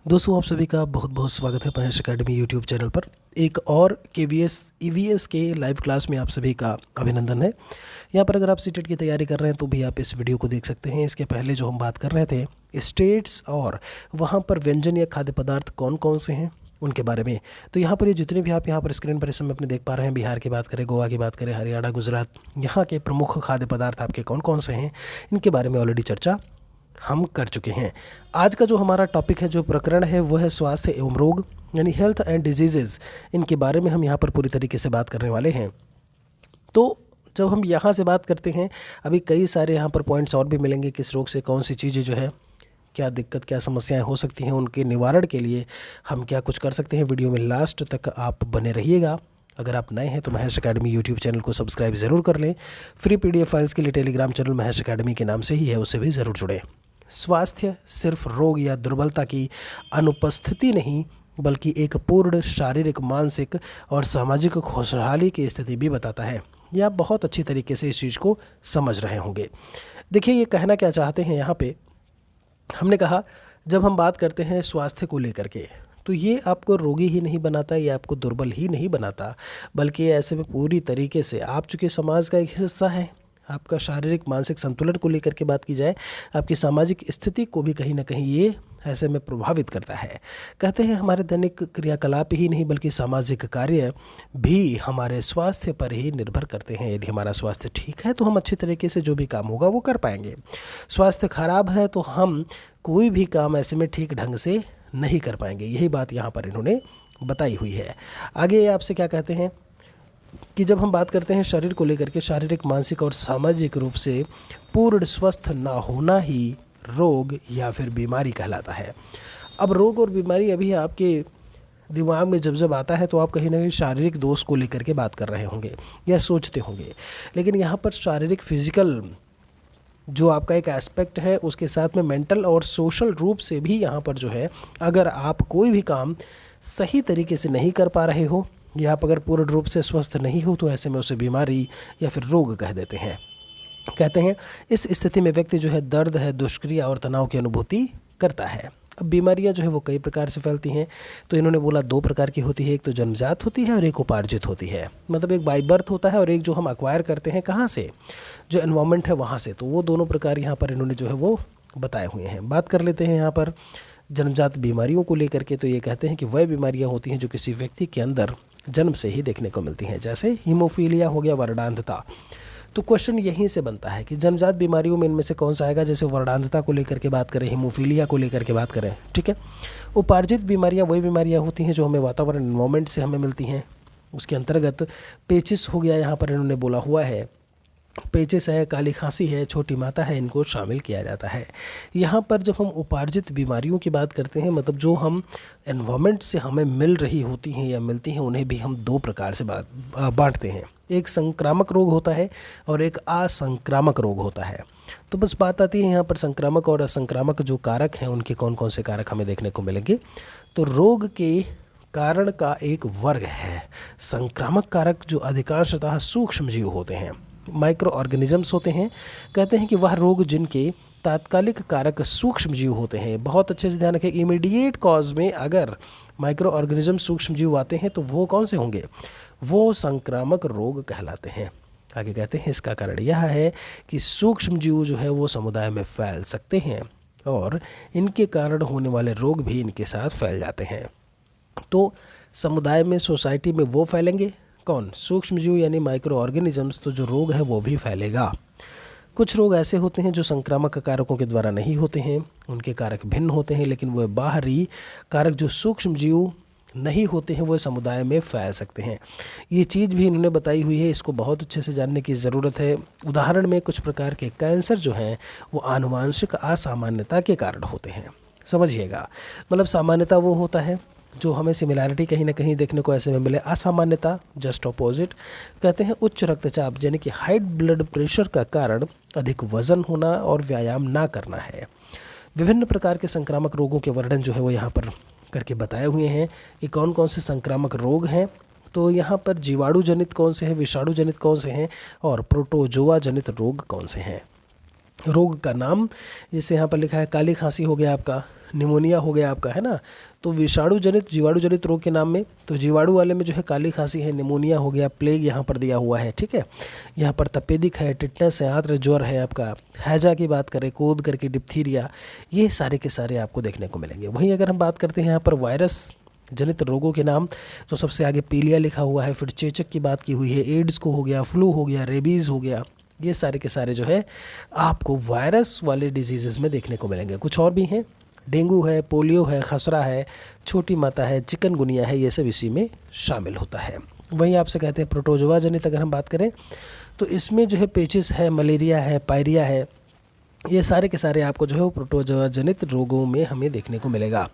दोस्तों आप सभी का बहुत बहुत स्वागत है महेश एकेडमी यूट्यूब चैनल पर। एक और केवीएस ईवीएस के लाइव क्लास में आप सभी का अभिनंदन है। यहाँ पर अगर आप सीटेट की तैयारी कर रहे हैं तो भी आप इस वीडियो को देख सकते हैं। इसके पहले जो हम बात कर रहे थे स्टेट्स और वहाँ पर व्यंजन या खाद्य पदार्थ कौन कौन से हैं उनके बारे में, तो यहाँ पर ये जितने भी आप यहाँ पर स्क्रीन पर इस समय अपने देख पा रहे हैं, बिहार की बात करें, गोवा की बात करें, हरियाणा, गुजरात, यहाँ के प्रमुख खाद्य पदार्थ आपके कौन कौन से हैं इनके बारे में ऑलरेडी चर्चा हम कर चुके हैं। आज का जो हमारा टॉपिक है, जो प्रकरण है, वो है स्वास्थ्य एवं रोग यानी हेल्थ एंड डिजीज़ेज़। इनके बारे में हम यहाँ पर पूरी तरीके से बात करने वाले हैं। तो जब हम यहाँ से बात करते हैं, अभी कई सारे यहाँ पर पॉइंट्स और भी मिलेंगे, किस रोग से कौन सी चीज़ें जो है, क्या दिक्कत, क्या समस्याएं हो सकती हैं, उनके निवारण के लिए हम क्या कुछ कर सकते हैं। वीडियो में लास्ट तक आप बने रहिएगा। अगर आप नए हैं तो महेश एकेडमी यूट्यूब चैनल को सब्सक्राइब ज़रूर कर लें। फ्री पीडीएफ फाइल्स के लिए टेलीग्राम चैनल महेश एकेडमी के नाम से ही है, उससे भी ज़रूर जुड़ें। स्वास्थ्य सिर्फ रोग या दुर्बलता की अनुपस्थिति नहीं, बल्कि एक पूर्ण शारीरिक, मानसिक और सामाजिक खुशहाली की स्थिति भी बताता है। यह आप बहुत अच्छी तरीके से इस चीज़ को समझ रहे होंगे। देखिए, ये कहना क्या चाहते हैं यहाँ पे, हमने कहा जब हम बात करते हैं स्वास्थ्य को लेकर के, तो ये आपको रोगी ही नहीं बनाता, ये आपको दुर्बल ही नहीं बनाता, बल्कि ऐसे में पूरी तरीके से आप चूँकि समाज का एक हिस्सा है, आपका शारीरिक मानसिक संतुलन को लेकर के बात की जाए, आपकी सामाजिक स्थिति को भी कहीं ना कहीं ये ऐसे में प्रभावित करता है। कहते हैं हमारे दैनिक क्रियाकलाप ही नहीं बल्कि सामाजिक कार्य भी हमारे स्वास्थ्य पर ही निर्भर करते हैं। यदि हमारा स्वास्थ्य ठीक है तो हम अच्छी तरीके से जो भी काम होगा वो कर पाएंगे। स्वास्थ्य खराब है तो हम कोई भी काम ऐसे में ठीक ढंग से नहीं कर पाएंगे। यही बात यहाँ पर इन्होंने बताई हुई है। आगे आपसे क्या कहते हैं कि जब हम बात करते हैं शरीर को लेकर के, शारीरिक, मानसिक और सामाजिक रूप से पूर्ण स्वस्थ ना होना ही रोग या फिर बीमारी कहलाता है। अब रोग और बीमारी अभी आपके दिमाग में जब जब आता है तो आप कहीं ना कहीं शारीरिक दोष को लेकर के बात कर रहे होंगे या सोचते होंगे, लेकिन यहाँ पर शारीरिक, फिजिकल जो आपका एक एस्पेक्ट है, उसके साथ में मेंटल और सोशल रूप से भी यहाँ पर जो है, अगर आप कोई भी काम सही तरीके से नहीं कर पा रहे हो या आप अगर पूर्ण रूप से स्वस्थ नहीं हो तो ऐसे में उसे बीमारी या फिर रोग कह देते हैं। कहते हैं इस स्थिति में व्यक्ति जो है दर्द है, दुष्क्रिया और तनाव की अनुभूति करता है। अब बीमारियां जो है वो कई प्रकार से फैलती हैं, तो इन्होंने बोला दो प्रकार की होती है, एक तो जन्मजात होती है और एक उपार्जित होती है। मतलब एक बाई बर्थ होता है और एक जो हम अक्वायर करते हैं, कहाँ से, जो एनवायरनमेंट है वहाँ से। तो वो दोनों प्रकार यहाँ पर इन्होंने जो है वो बताए हुए हैं। बात कर लेते हैं यहाँ पर जन्मजात बीमारियों को लेकर के। तो ये कहते हैं कि वह बीमारियाँ होती हैं जो किसी व्यक्ति के अंदर जन्म से ही देखने को मिलती हैं, जैसे हीमोफीलिया हो गया, वर्णांधता। तो क्वेश्चन यहीं से बनता है कि जन्मजात बीमारियों में इनमें से कौन सा आएगा। जैसे वर्णांधता को लेकर के बात करें, हीमोफीलिया को लेकर के बात करें, ठीक है। उपार्जित बीमारियां वही बीमारियां होती हैं जो हमें वातावरण, एनवायरनमेंट से हमें मिलती हैं। उसके अंतर्गत पेचिस हो गया, यहाँ पर इन्होंने बोला हुआ है, पेचिस है, काली खांसी है, छोटी माता है, इनको शामिल किया जाता है। यहाँ पर जब हम उपार्जित बीमारियों की बात करते हैं, मतलब जो हम एनवायरनमेंट से हमें मिल रही होती हैं या मिलती हैं, उन्हें भी हम दो प्रकार से बांटते हैं। एक संक्रामक रोग होता है और एक असंक्रामक रोग होता है। तो बस बात आती है यहाँ पर संक्रामक और असंक्रामक जो कारक हैं, उनके कौन कौन से कारक हमें देखने को मिलेंगे। तो रोग के कारण का एक वर्ग है संक्रामक कारक, जो अधिकांशतः सूक्ष्म जीव होते हैं, माइक्रो ऑर्गेनिजम्स होते हैं। कहते हैं कि वह रोग जिनके तात्कालिक कारक सूक्ष्म जीव होते हैं। बहुत अच्छे से ध्यान रखें, इमीडिएट कॉज में अगर माइक्रो ऑर्गेनिज्म, सूक्ष्म जीव आते हैं तो वो कौन से होंगे, वो संक्रामक रोग कहलाते हैं। आगे कहते हैं इसका कारण यह है कि सूक्ष्म जीव जो है वो समुदाय में फैल सकते हैं और इनके कारण होने वाले रोग भी इनके साथ फैल जाते हैं। तो समुदाय में, सोसाइटी में वो फैलेंगे कौन, सूक्ष्म जीव यानी माइक्रो ऑर्गेनिजम्स। तो जो रोग है वो भी फैलेगा। कुछ रोग ऐसे होते हैं जो संक्रामक कारकों के द्वारा नहीं होते हैं, उनके कारक भिन्न होते हैं, लेकिन वह बाहरी कारक जो सूक्ष्म जीव नहीं होते हैं वो समुदाय में फैल सकते हैं। ये चीज़ भी इन्होंने बताई हुई है, इसको बहुत अच्छे से जानने की ज़रूरत है। उदाहरण में कुछ प्रकार के कैंसर जो हैं वो आनुवांशिक असामान्यता के कारण होते हैं। समझिएगा, मतलब सामान्यता वो होता है जो हमें सिमिलैरिटी कहीं ना कहीं देखने को ऐसे में मिले, असामान्यता जस्ट ऑपोजिट। कहते हैं उच्च रक्तचाप यानी कि हाई ब्लड प्रेशर का कारण अधिक वजन होना और व्यायाम ना करना है। विभिन्न प्रकार के संक्रामक रोगों के वर्णन जो है वो यहाँ पर करके बताए हुए हैं कि कौन कौन से संक्रामक रोग हैं। तो यहाँ पर जीवाणु जनित कौन से हैं, विषाणु जनित कौन से हैं और प्रोटोजोआ जनित रोग कौन से हैं। रोग का नाम जैसे यहाँ पर लिखा है, काली खांसी हो गया आपका, निमोनिया हो गया आपका, है ना। तो विषाणु जनित जीवाणु जनित रोग के नाम में, तो जीवाणु वाले में जो है काली खांसी है, निमोनिया हो गया, प्लेग यहाँ पर दिया हुआ है, ठीक है। यहाँ पर तपेदिक है, टिटनेस है, आंत्र ज्वर है आपका, हैजा की बात करें, कोद करके डिप्थीरिया, ये सारे के सारे आपको देखने को मिलेंगे। वहीं अगर हम बात करते हैं यहाँ पर वायरस जनित रोगों के नाम, तो सबसे आगे पीलिया लिखा हुआ है, फिर चेचक की बात की हुई है, एड्स को हो गया, फ्लू हो गया, रेबीज़ हो गया, ये सारे के सारे जो है आपको वायरस वाले डिजीज़ में देखने को मिलेंगे। कुछ और भी हैं, डेंगू है, पोलियो है, खसरा है, छोटी माता है, चिकनगुनिया है, ये सब इसी में शामिल होता है। वहीं आपसे कहते हैं प्रोटोजोआ जनित अगर हम बात करें तो इसमें जो है पेचिस है, मलेरिया है, पायरिया है, ये सारे के सारे आपको जो है वो प्रोटोजोआ जनित रोगों में हमें देखने को मिलेगा।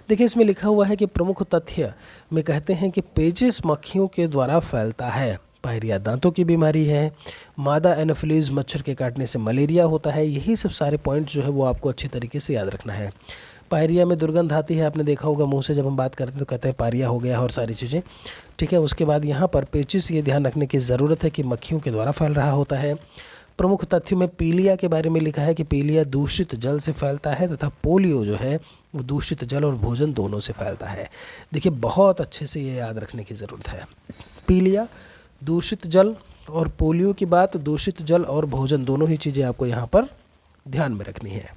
देखिए इसमें लिखा हुआ है कि प्रमुख तथ्य में कहते हैं कि पेचिस मक्खियों के द्वारा फैलता है, पायरिया दांतों की बीमारी है, मादा एनोफिलीज मच्छर के काटने से मलेरिया होता है। यही सब सारे पॉइंट जो है वो आपको अच्छी तरीके से याद रखना है। पायरिया में दुर्गंध आती है, आपने देखा होगा मुंह से जब हम बात करते हैं तो कहते हैं पायरिया हो गया और सारी चीज़ें, ठीक है। उसके बाद यहाँ पर पेचिस, ये ध्यान रखने की ज़रूरत है कि मक्खियों के द्वारा फैल रहा होता है। प्रमुख तथ्यों में पीलिया के बारे में लिखा है कि पीलिया दूषित जल से फैलता है तथा पोलियो जो है वो दूषित जल और भोजन दोनों से फैलता है। देखिए बहुत अच्छे से ये याद रखने की ज़रूरत है। पीलिया, दूषित जल, और पोलियो की बात, दूषित जल और भोजन, दोनों ही चीज़ें आपको यहाँ पर ध्यान में रखनी है।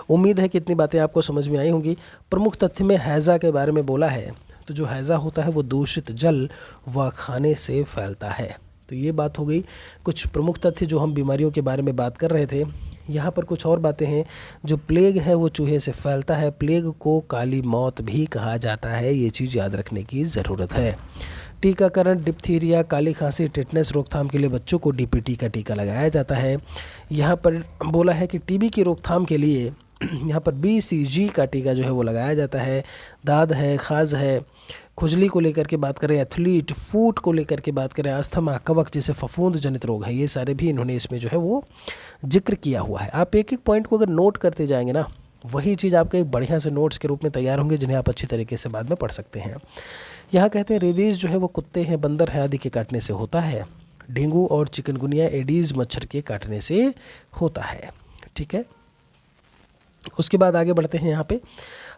उम्मीद है कि इतनी बातें आपको समझ में आई होंगी। प्रमुख तथ्य में हैज़ा के बारे में बोला है, तो जो हैज़ा होता है वो दूषित जल व खाने से फैलता है। तो ये बात हो गई कुछ प्रमुख तथ्य जो हम बीमारियों के बारे में बात कर रहे थे। यहाँ पर कुछ और बातें हैं। जो प्लेग है वो चूहे से फैलता है, प्लेग को काली मौत भी कहा जाता है, ये चीज़ याद रखने की ज़रूरत है। टीकाकरण, डिप्थीरिया, काली खांसी, टिटनेस रोकथाम के लिए बच्चों को डीपीटी का टीका लगाया जाता है। यहाँ पर बोला है कि टीबी की रोकथाम के लिए यहाँ पर BCG का टीका जो है वो लगाया जाता है। दाद है, खाज है, खुजली को लेकर के बात करें, एथलीट, फूट को लेकर के बात करें, अस्थमा, कवक जैसे फफूंद जनित रोग हैं, ये सारे भी इन्होंने इसमें जो है वो जिक्र किया हुआ है। आप एक एक पॉइंट को अगर नोट करते जाएंगे ना, वही चीज़ आपके एक बढ़िया से नोट्स के रूप में तैयार होंगे, जिन्हें आप अच्छी तरीके से बाद में पढ़ सकते हैं। यहाँ कहते हैं रेबीज़ जो है वो कुत्ते हैं, बंदर हैं आदि के काटने से होता है। डेंगू और चिकनगुनिया एडीज़ मच्छर के काटने से होता है, ठीक है। उसके बाद आगे बढ़ते हैं। यहाँ पे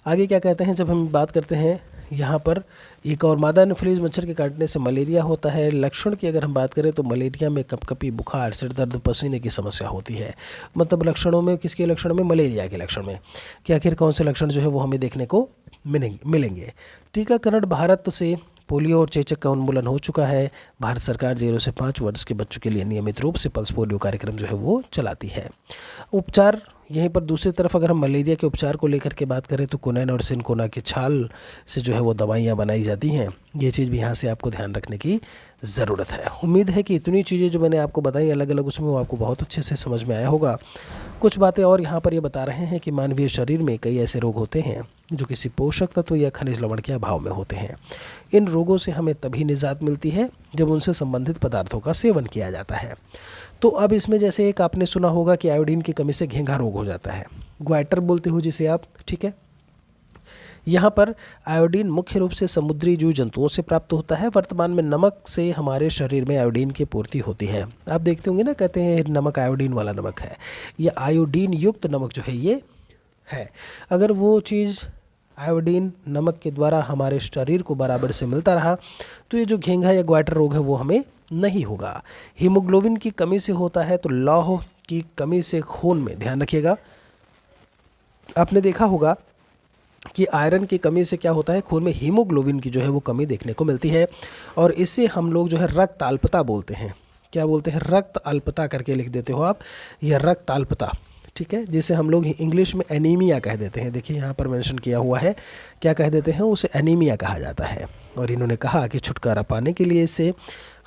आगे क्या कहते हैं, जब हम बात करते हैं यहाँ पर एक और, मादा एनोफिलीज मच्छर के काटने से मलेरिया होता है। लक्षण की अगर हम बात करें तो मलेरिया में कपकपी, बुखार, सिर दर्द, पसीने की समस्या होती है। मतलब लक्षणों में किसके लक्षण में? मलेरिया के लक्षण में। कि आखिर कौन से लक्षण जो है वो हमें देखने को मिलेंगे। टीकाकरण, भारत से पोलियो और चेचक का उन्मूलन हो चुका है। भारत सरकार 0 से 5 वर्ष के बच्चों के लिए नियमित रूप से पल्स पोलियो कार्यक्रम जो है वो चलाती है। उपचार, यहीं पर दूसरी तरफ अगर हम मलेरिया के उपचार को लेकर के बात करें तो कुनैन और सिनकोना की छाल से जो है वो दवाइयाँ बनाई जाती हैं। ये चीज़ भी यहाँ से आपको ध्यान रखने की ज़रूरत है। उम्मीद है कि इतनी चीज़ें जो मैंने आपको बताई अलग अलग, उसमें वो आपको बहुत अच्छे से समझ में आया होगा। कुछ बातें और यहाँ पर ये बता रहे हैं कि मानवीय शरीर में कई ऐसे रोग होते हैं जो किसी पोषक तत्व या खनिज लवण के अभाव में होते हैं। इन रोगों से हमें तभी निजात मिलती है जब उनसे संबंधित पदार्थों का सेवन किया जाता है। तो अब इसमें जैसे एक आपने सुना होगा कि आयोडीन की कमी से घेंघा रोग हो जाता है, ग्वाइटर बोलते हो जिसे आप, ठीक है। यहाँ पर आयोडीन मुख्य रूप से समुद्री जीव जंतुओं से प्राप्त होता है। वर्तमान में नमक से हमारे शरीर में आयोडीन की पूर्ति होती है। आप देखते होंगे ना, कहते हैं नमक आयोडीन वाला नमक है, या आयोडीन युक्त नमक जो है ये है। अगर वो चीज़ आयोडीन नमक के द्वारा हमारे शरीर को बराबर से मिलता रहा तो ये जो घेंघा या ग्वाइटर रोग है वो हमें नहीं होगा। हीमोग्लोबिन की कमी से होता है, तो लौह की कमी से खून में, ध्यान रखिएगा, आपने देखा होगा कि आयरन की कमी से क्या होता है, खून में हीमोग्लोबिन की जो है वो कमी देखने को मिलती है, और इससे हम लोग जो है रक्त अल्पता बोलते हैं। क्या बोलते हैं? रक्त अल्पता करके लिख देते हो आप, यह रक्त अल्पता, ठीक है, जिसे हम लोग इंग्लिश में एनीमिया कह देते हैं। देखिए यहाँ पर मेंशन किया हुआ है, क्या कह देते हैं, उसे एनीमिया कहा जाता है। और इन्होंने कहा कि छुटकारा पाने के लिए इससे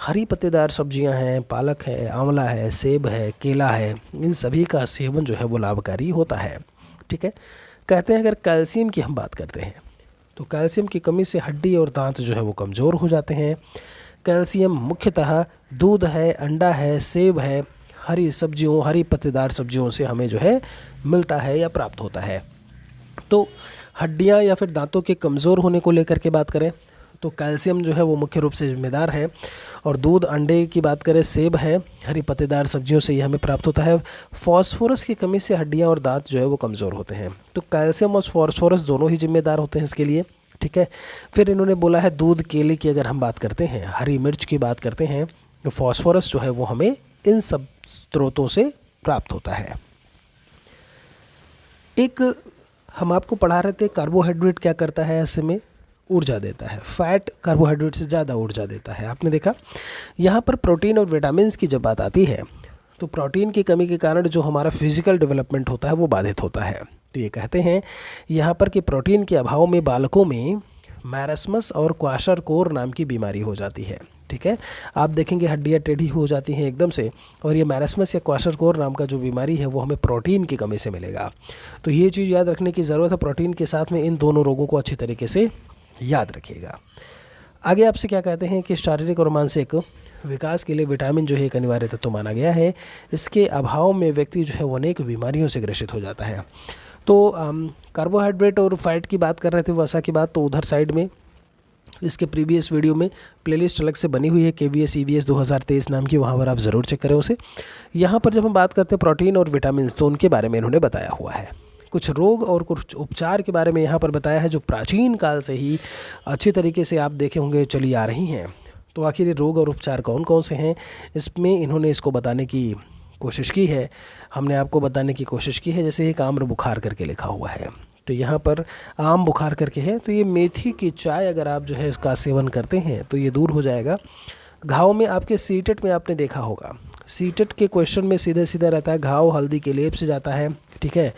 हरी पत्तेदार सब्जियां हैं, पालक है, आंवला है, सेब है, केला है, इन सभी का सेवन जो है वो लाभकारी होता है, ठीक है। कहते हैं अगर कैल्शियम की हम बात करते हैं तो कैल्शियम की कमी से हड्डी और दांत जो है वो कमज़ोर हो जाते हैं। कैल्शियम मुख्यतः दूध है, अंडा है, सेब है, हरी सब्जियों, हरी पत्तेदार सब्जियों से हमें जो है मिलता है या प्राप्त होता है। तो हड्डियां या फिर दांतों के कमज़ोर होने को लेकर के बात करें तो कैल्शियम जो है वो मुख्य रूप से जिम्मेदार है। और दूध, अंडे की बात करें, सेब है, हरी पत्तेदार सब्जियों से ये हमें प्राप्त होता है। फॉस्फोरस की कमी से हड्डियाँ और दांत जो है वो कमज़ोर होते हैं। तो कैल्शियम और फॉस्फोरस दोनों ही जिम्मेदार होते हैं इसके लिए, ठीक है। फिर इन्होंने बोला है दूध, केले की अगर हम बात करते हैं, हरी मिर्च की बात करते हैं, तो फॉस्फोरस जो है वो हमें इन सब स्रोतों से प्राप्त होता है। एक हम आपको पढ़ा रहे थे, कार्बोहाइड्रेट क्या करता है, ऐसे में ऊर्जा देता है। फैट कार्बोहाइड्रेट से ज़्यादा ऊर्जा देता है, आपने देखा। यहाँ पर प्रोटीन और विटामिन्स की जब बात आती है तो प्रोटीन की कमी के कारण जो हमारा फिजिकल डेवलपमेंट होता है वो बाधित होता है। तो ये कहते हैं यहाँ पर कि प्रोटीन के अभाव में बालकों में मैरस्मस और क्वाशरकोर नाम की बीमारी हो जाती है, ठीक है। आप देखेंगे हड्डियाँ टेढ़ी हो जाती हैं एकदम से, और ये मैरस्मस या क्वाशरकोर नाम का जो बीमारी है वो हमें प्रोटीन की कमी से मिलेगा। तो ये चीज़ याद रखने की ज़रूरत है, प्रोटीन के साथ में इन दोनों रोगों को अच्छी तरीके से याद रखिएगा। आगे आपसे क्या कहते हैं कि शारीरिक और मानसिक विकास के लिए विटामिन जो है एक अनिवार्य तत्व माना गया है। इसके अभाव में व्यक्ति जो है वो अनेक बीमारियों से ग्रसित हो जाता है। तो कार्बोहाइड्रेट और फैट की बात कर रहे थे, वसा की बात, तो उधर साइड में इसके प्रीवियस वीडियो में प्लेलिस्ट अलग से बनी हुई है, KVS EVS 2023 नाम की, वहाँ पर आप ज़रूर चेक करें उसे। यहाँ पर जब हम बात करते हैं प्रोटीन और विटामिन, तो उनके बारे में इन्होंने बताया हुआ है। कुछ रोग और कुछ उपचार के बारे में यहाँ पर बताया है, जो प्राचीन काल से ही अच्छी तरीके से आप देखे होंगे चली आ रही हैं। तो आखिर ये रोग और उपचार कौन कौन से हैं, इसमें इन्होंने इसको बताने की कोशिश की है, हमने आपको बताने की कोशिश की है। जैसे एक आम्र बुखार करके लिखा हुआ है, तो यहाँ पर आम बुखार करके है, तो ये मेथी की चाय अगर आप जो है इसका सेवन करते हैं तो ये दूर हो जाएगा। घाव में आपके सीटेट में आपने देखा होगा, सीटेट के क्वेश्चन में सीधा सीधा रहता है घाव हल्दी के लेप से जाता है, ठीक है।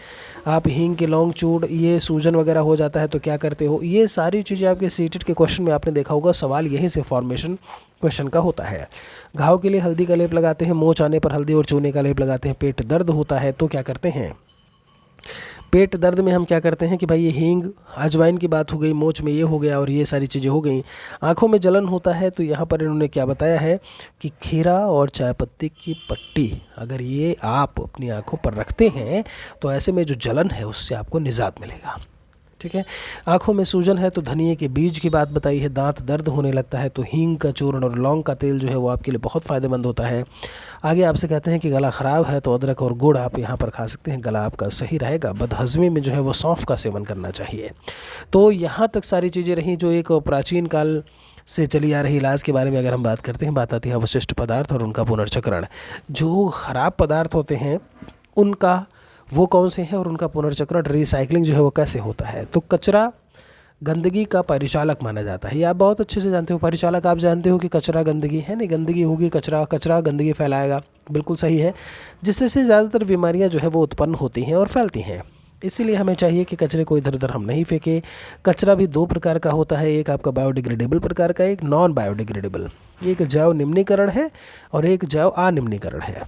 आप हींग के लौंग चूड़, ये सूजन वगैरह हो जाता है तो क्या करते हो, ये सारी चीज़ें आपके सीटेट के क्वेश्चन में आपने देखा होगा। सवाल यहीं से फॉर्मेशन क्वेश्चन का होता है। घाव के लिए हल्दी का लेप लगाते हैं, मोच आने पर हल्दी और चूने का लेप लगाते हैं। पेट दर्द होता है तो क्या करते हैं, पेट दर्द में हम क्या करते हैं कि भाई ये हींग, अजवाइन की बात हो गई, मोच में ये हो गया और ये सारी चीज़ें हो गई। आँखों में जलन होता है तो यहाँ पर इन्होंने क्या बताया है कि खीरा और चाय पत्ती की पट्टी अगर ये आप अपनी आँखों पर रखते हैं तो ऐसे में जो जलन है उससे आपको निजात मिलेगा, ठीक है। आँखों में सूजन है तो धनिए के बीज की बात बताई है। दांत दर्द होने लगता है तो हींग का चूर्ण और लौंग का तेल जो है वो आपके लिए बहुत फ़ायदेमंद होता है। आगे आपसे कहते हैं कि गला ख़राब है तो अदरक और गुड़ आप यहाँ पर खा सकते हैं, गला आपका सही रहेगा। बदहज़मी में जो है वो सौंफ का सेवन करना चाहिए। तो यहाँ तक सारी चीज़ें रहीं जो एक प्राचीन काल से चली आ रही इलाज के बारे में अगर हम बात करते हैं। बात आती है अवशिष्ट पदार्थ और उनका पुनर्चक्रण। जो ख़राब पदार्थ होते हैं उनका वो कौन से हैं और उनका पुनर्चक्रण, रिसाइकलिंग जो है वो कैसे होता है। तो कचरा गंदगी का परिचालक माना जाता है, ये आप बहुत अच्छे से जानते हो। परिचालक आप जानते हो कि कचरा गंदगी है, नहीं गंदगी होगी कचरा, कचरा गंदगी फैलाएगा, बिल्कुल सही है। जिससे से ज़्यादातर बीमारियां जो है वो उत्पन्न होती हैं और फैलती हैं। इसीलिए हमें चाहिए कि कचरे को इधर उधर हम नहीं फेंकें। कचरा भी दो प्रकार का होता है, एक आपका बायोडिग्रेडेबल प्रकार का, एक नॉन बायोडिग्रेडेबल। एक जैव निम्नीकरण है और एक जैव अनिम्नीकरण है।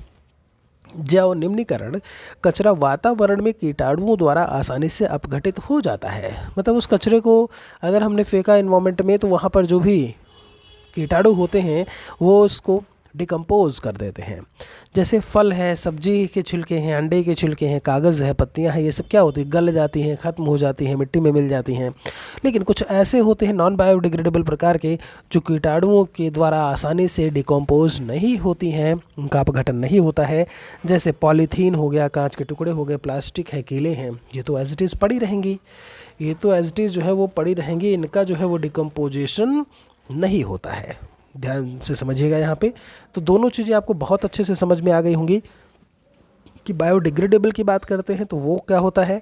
जैव निम्नीकरण कचरा वातावरण में कीटाणुओं द्वारा आसानी से अपघटित हो जाता है। मतलब उस कचरे को अगर हमने फेंका एनवायरनमेंट में तो वहाँ पर जो भी कीटाणु होते हैं वो उसको डिकम्पोज कर देते हैं। जैसे फल है, सब्जी के छिलके हैं, अंडे के छिलके हैं, कागज़ है, पत्तियां हैं, ये सब क्या होती है, गल जाती हैं, ख़त्म हो जाती हैं, मिट्टी में मिल जाती हैं। लेकिन कुछ ऐसे होते हैं नॉन बायोडिग्रेडेबल प्रकार के जो कीटाणुओं के द्वारा आसानी से डिकम्पोज नहीं होती हैं, उनका अपघटन नहीं होता है। जैसे पॉलीथीन हो गया, कांच के टुकड़े हो गए, प्लास्टिक है, कीले हैं, ये तो एज इट इज़ पड़ी रहेंगी, ये तो एज इट इज़ जो है वो पड़ी रहेंगी, इनका जो है वो डिकम्पोजिशन नहीं होता है। ध्यान से समझिएगा यहाँ पे। तो दोनों चीज़ें आपको बहुत अच्छे से समझ में आ गई होंगी कि बायोडिग्रेडेबल की बात करते हैं तो वो क्या होता है,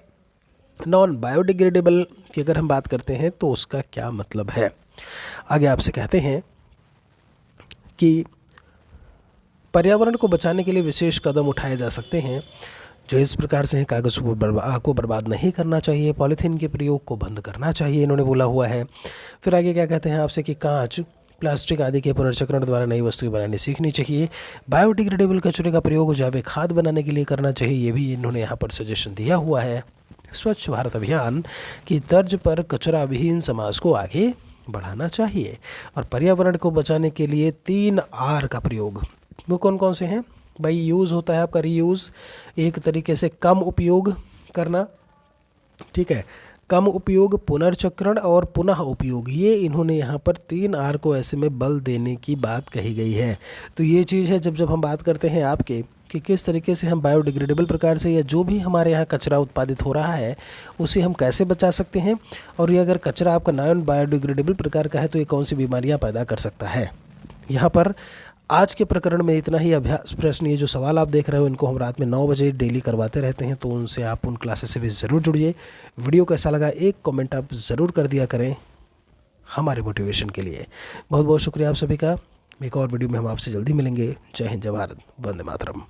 नॉन बायोडिग्रेडेबल की अगर हम बात करते हैं तो उसका क्या मतलब है। आगे आपसे कहते हैं कि पर्यावरण को बचाने के लिए विशेष कदम उठाए जा सकते हैं जो इस प्रकार से हैं। कागज़ को बर्बाद नहीं करना चाहिए, पॉलीथीन के प्रयोग को बंद करना चाहिए, इन्होंने बोला हुआ है। फिर आगे क्या कहते हैं आपसे कि कांच, प्लास्टिक आदि के पुनर्चक्रण द्वारा नई वस्तुएं बनानी सीखनी चाहिए। बायोडिग्रेडेबल कचरे का प्रयोग जैविक खाद बनाने के लिए करना चाहिए, ये भी इन्होंने यहाँ पर सजेशन दिया हुआ है। स्वच्छ भारत अभियान की तर्ज पर कचरा विहीन समाज को आगे बढ़ाना चाहिए। और पर्यावरण को बचाने के लिए 3 R का प्रयोग, वो कौन कौन से हैं भाई। यूज़ होता है आपका रीयूज़, एक तरीके से कम उपयोग करना, ठीक है। कम उपयोग, पुनर्चक्रण और पुनः उपयोग, ये इन्होंने यहाँ पर 3 R को ऐसे में बल देने की बात कही गई है। तो ये चीज़ है जब हम बात करते हैं आपके कि किस तरीके से हम बायोडिग्रेडेबल प्रकार से या जो भी हमारे यहाँ कचरा उत्पादित हो रहा है उसे हम कैसे बचा सकते हैं, और ये अगर कचरा आपका नॉन बायोडिग्रेडेबल प्रकार का है तो ये कौन सी बीमारियाँ पैदा कर सकता है। यहाँ पर आज के प्रकरण में इतना ही। अभ्यास प्रश्न, ये जो सवाल आप देख रहे हो, इनको हम रात में 9 बजे डेली करवाते रहते हैं, तो उनसे आप उन क्लासेस से भी ज़रूर जुड़िए। वीडियो कैसा लगा एक कमेंट आप ज़रूर कर दिया करें हमारे मोटिवेशन के लिए। बहुत बहुत शुक्रिया आप सभी का। एक और वीडियो में हम आपसे जल्दी मिलेंगे। जय हिंद, जय भारत, वंदे मातरम।